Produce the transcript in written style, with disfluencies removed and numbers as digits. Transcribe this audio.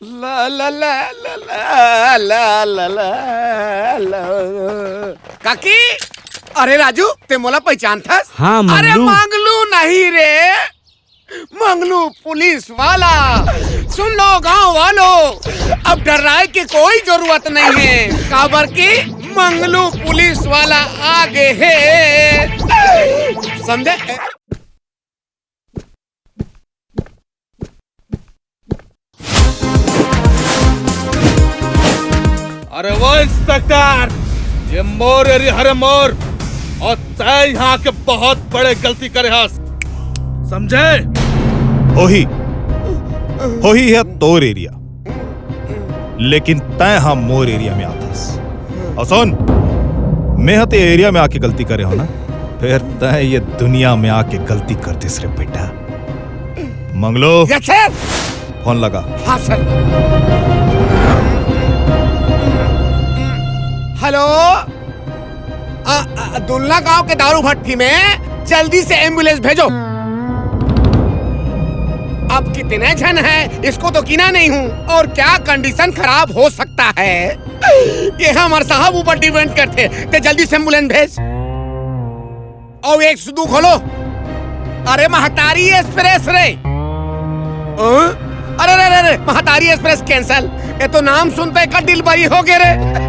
ला ला ला ला ला ला ला ला ला। काकी, अरे राजू ते मला पहचान था? हाँ, मंगलू। अरे मंगलू नहीं रे, मंगलू पुलिस वाला। सुन लो गांव वालों, अब डरने की कोई जरूरत नहीं है, काबर की मंगलू पुलिस वाला आगे है, समझे? अरे वो इंस्पेक्टर, ये मोर एरिया हरे मोर, और तय यहाँ के बहुत बड़े गलती करे हस, समझे? होही है तोर एरिया, लेकिन तय हम मोर एरिया में आतास। और सुन, मैं हते एरिया में आके गलती करे हो ना, फिर तय ये दुनिया में आके गलती करतीस रे बेटा। मंगलो, यस सर। फोन लगा। हाँ सर। हेलो, दुल्ला गांव के दारू भट्टी में जल्दी से एम्बुलेंस भेजो। अब कितने जन है इसको तो गिना नहीं हूँ, और क्या कंडीशन खराब हो सकता है ये हमारे साहब ऊपर डिपेंड करते, तो जल्दी से एम्बुलेंस भेज। और एक सुदू खोलो। अरे महतारी एक्सप्रेस रे। अरे रे रे रे, महतारी एक्सप्रेस कैंसल, ये तो नाम सुनते का दिल बरी हो गए रे।